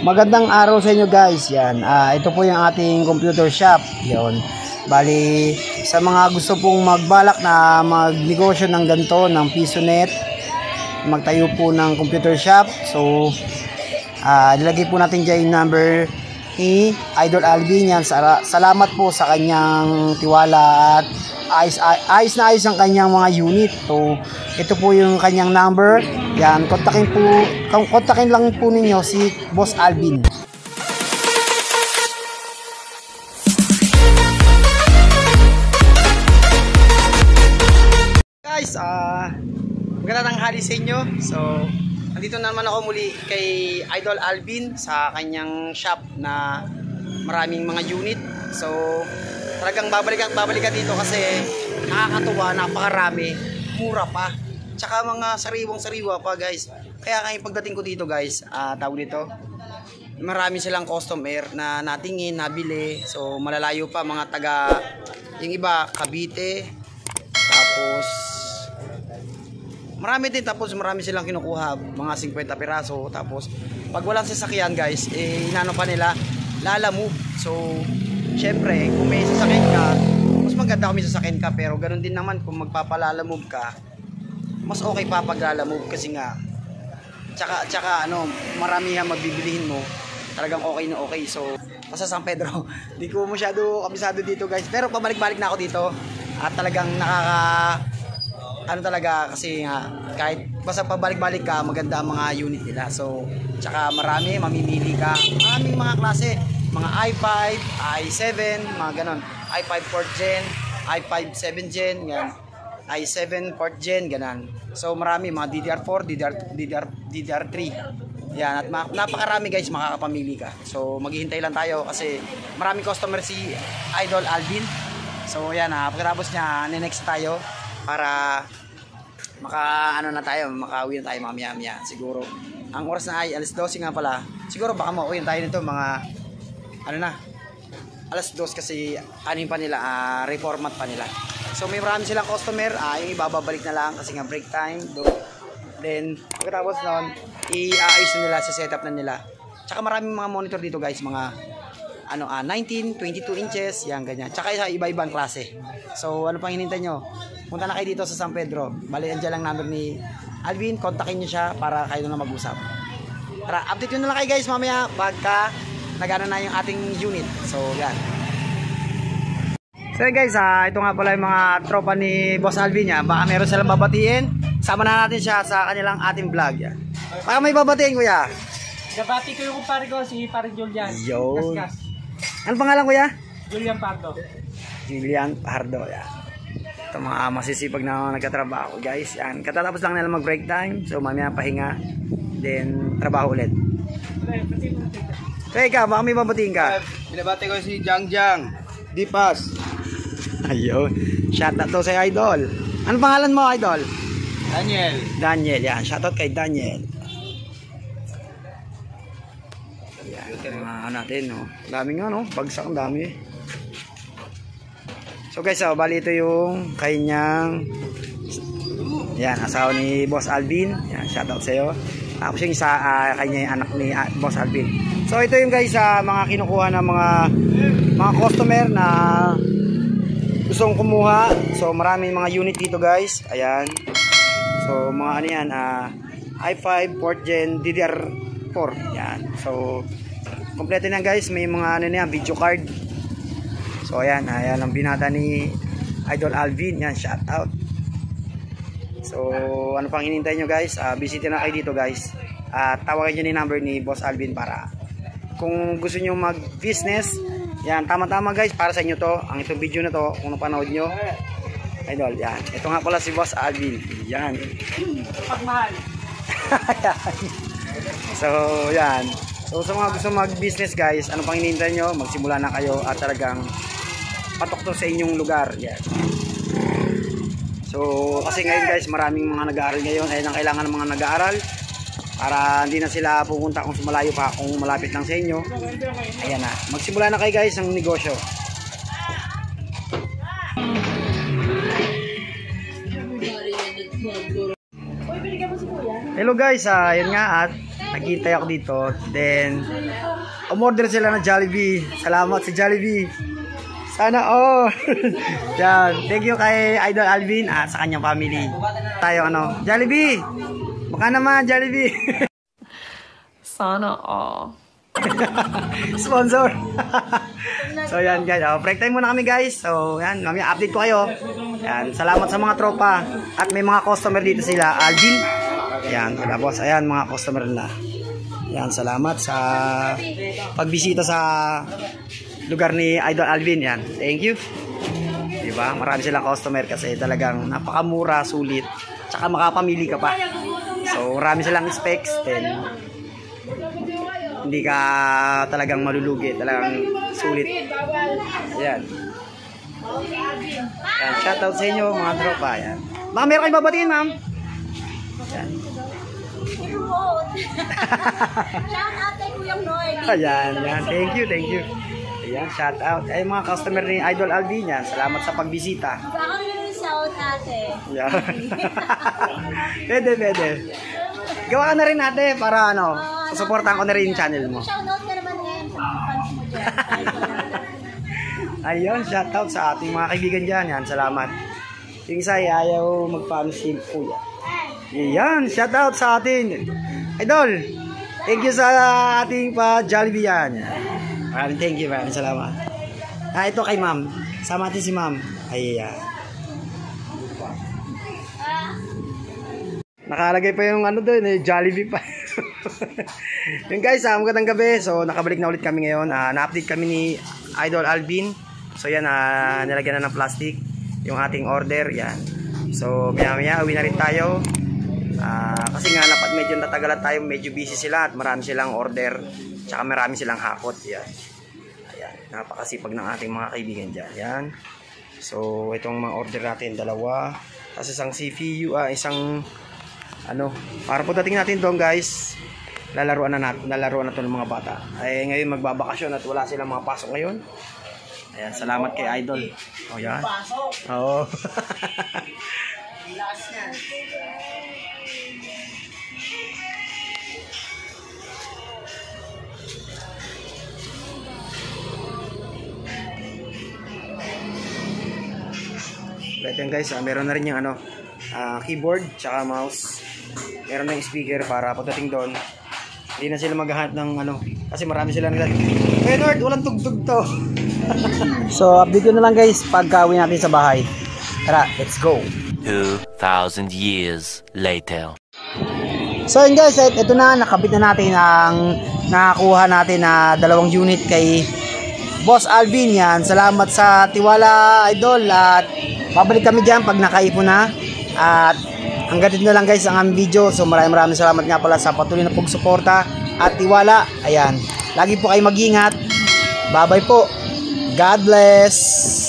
Magandang araw sa inyo guys. Yan. Ito po yung ating computer shop. Yan. Bali, sa mga gusto pong magbalak na magnegosyo ng ganito, ng PisoNet, magtayo po ng computer shop. So, nilagay po natin dyan yung number ni Idol Alvin. Yan. Salamat po sa kanyang tiwala at ayos na ayos ang kanyang mga unit. So, ito po yung kanyang number. Yan, kontakin lang po ninyo si Boss Alvin. Guys, magandang tanghali sa inyo. So, nandito naman ako muli kay Idol Alvin sa kanyang shop na maraming mga unit. So, talagang babalikan dito kasi nakakatuwa, napakarami, mura pa. Tsaka mga sariwang-sariwa pa guys. Kaya pagdating ko dito guys, tawag dito, marami silang customer na natingin, nabili. So malalayo pa, mga taga, yung iba Cavite. Tapos marami silang kinukuha, mga 50 piraso. Tapos pag walang sasakyan guys, inano pa nila, lalamove. So syempre kung may sasakyan ka, mas maganda kung may sasakyan ka. Pero ganun din naman kung magpapalalamove ka, mas okay pa pag lalamove kasi nga tsaka marami ang magbibilihin mo, talagang okay na okay. So sa San Pedro di ko masyado kabisado dito guys, pero pabalik-balik na ako dito at talagang talaga kasi nga kahit basta pabalik-balik ka, maganda ang mga unit nila. So tsaka marami, mamimili ka, maraming mga klase, mga i5, i7, mga ganon, i5 4th gen, i5 7th gen, yan, i7 4th gen, ganan. So marami, mga DDR4, DDR3. Yan, at napakarami guys, makakapamili ka. So maghihintay lang tayo kasi maraming customer si Idol Alvin. So yan, pagkatapos niya, next tayo para makauwi na tayo mamaya. Siguro ang oras na ay alas 12 nga pala. Siguro baka mauwi tayo nito mga alas 2 kasi pa nila, reformat pa nila. So may marami silang customer, yung ibababalik na lang kasi nga break time. Then pagkatapos noon, i-aayos na nila, sa setup na nila. Tsaka maraming mga monitor dito guys, mga 19, 22 inches, yan ganyan. Tsaka sa iba-ibang klase. So ano pang hinintay nyo? Punta na kayo dito sa San Pedro. Bali, andyan lang number ni Alvin, kontakin nyo siya para kayo na mag-usap. Tara, update nyo na lang kayo guys mamaya pagka nagana na yung ating unit. So yan. So guys, ito nga pala yung mga tropa ni Boss Alvin niya. Baka meron silang babatiin. Sama na natin siya sa kanilang ating vlog yan. Baka may babatiin kuya. Gabati ko yung kumpare ko, si Pare Julian. Yo. Ano pangalan kuya? Julian Pardo. Julian Pardo yan. Ito mga masisipag na nagkatrabaho guys. Yan. Katatapos lang nila mag break time. So mamaya pahinga. Then trabaho ulit. Hey ka, baka may babatiin ka. Binabati ko si Jangjang Dipas. Ayun. Shoutout to sa Idol. Ano pangalan mo, Idol? Daniel. Daniel, yan. Shoutout kay Daniel. Yan. Mga natin, no. Daming bagsak ang dami. So guys, bali ito yung kanyang asawa ni Boss Alvin. Yan, shoutout sa iyo. Tapos yung isa, kanya yung anak ni Boss Alvin. So ito yung guys, mga kinukuha ng mga customer na gustong kumuha. So maraming mga unit dito guys. Ayan. So mga i5 4th gen DDR4. Yan. So kompleto na guys, may mga video card. So ayan ang binata ni Idol Alvin. Yan, shout out. So ano pang hinintay nyo guys, visitin na kayo dito guys. Tawagan nyo ni number ni Boss Alvin para kung gusto nyo mag business. Yan, tama-tama guys, para sa inyo to. Ang itong video na to, kung napanood nyo, Idol, yan. Ito nga pala si Boss Alvin. Yan. Pagmahal. So, yan. So, sa mga gusto mag-business guys, ano pang hinihintay nyo? Magsimula na kayo at talagang patok to sa inyong lugar. Yan. So, kasi ngayon guys, maraming mga nag-aaral ngayon. Ayan ang kailangan ng mga nag-aaral. Para hindi na sila pupunta kung malayo pa, kung malapit lang sa inyo. Ayan na. Magsimula na kayo guys ng negosyo. Hello guys, yun nga at Naghihintay ako dito. Then, umorder sila ng Jollibee. Salamat sa Jollibee. Sana all. Yan. Thank you kay Idol Alvin at sa kanyang family. Tayo Jollibee. Baka naman Jollibee. Sana all. Sponsor. So yan guys, break time muna kami guys. So yan, mamaya update ko kayo. Yan, salamat sa mga tropa. At may mga customer dito sila, Alvin. Yan, tapos ayan mga customer nila. Yan, salamat sa pagbisita sa lugar ni Idol Alvin. Yan, thank you. Diba? Marami silang customer kasi talagang napakamura, sulit. Tsaka makapamili ka pa. So marami silang specs. Then hindi ka talagang malulugi, talagang sulit. Ayan. Yan, shoutout sa inyo mga tropa. Ayan. Ma'am, meron kayo babatiin, ma'am? Ayan. Shoutout kay Kuya Noy. Ayan, yan. Thank you. Ayan, shoutout. Ay, mga customer ni Idol Alvin yan. Salamat sa pagbisita. Baka nyo shout ate. Ayan. Pwede. Gawa ka na rin ate para susuportahan ko na rin yung channel mo. Shoutout ka naman ngayon sa mga fans mo dyan. Ayun, shoutout sa ating mga kaibigan dyan. Yan, salamat. Yung isa ay ayaw magpaano si Kuya. Yan, shoutout sa ating Idol. Thank you sa ating pa-Jollibee yan. Maraming salamat. Ito kay ma'am. Sama natin si ma'am. Ayan. Nakalagay pa yung doon, Jollibee pa. Yung guys, magandang gabi. So, nakabalik na ulit kami ngayon. Na-update kami ni Idol Alvin. So, yan, nilagyan na ng plastic yung ating order. Yan. So, maya-maya, uwi na rin tayo. Kasi nga, medyo natagalan tayo, medyo busy sila at marami silang order. Tsaka marami silang hakot. Yan. Ayan. Napakasipag ng ating mga kaibigan dyan. Yan. So, itong mga order natin, dalawa. Tapos isang CPU, isang para po dating natin doon guys, nalaruan na to ng mga bata. Ay ngayon magbabakasyon at wala silang mga pasok ngayon. Ayan, salamat kay Idol. Oh yan. Oo. Right yan guys, meron na rin yung keyboard tsaka mouse. Meron na yung speaker para pagdating doon hindi na sila maghahanap ng kasi marami sila nila. Hey Lord, walang tugtog to. So update ko na lang guys pagka uwi natin sa bahay. Tara, let's go. 2,000 years later. So yun guys, ito na, nakabit na natin ang nakakuha natin na 2 unit kay Boss Alvin. Yan, salamat sa tiwala Idol at babalik kami dyan pag nakaipon na. At hanggang dito na lang guys ang aming video. So maraming salamat nga pala sa patuloy na pagsuporta at tiwala. Ayan, lagi po kayo mag-ingat. Bye bye po. God bless.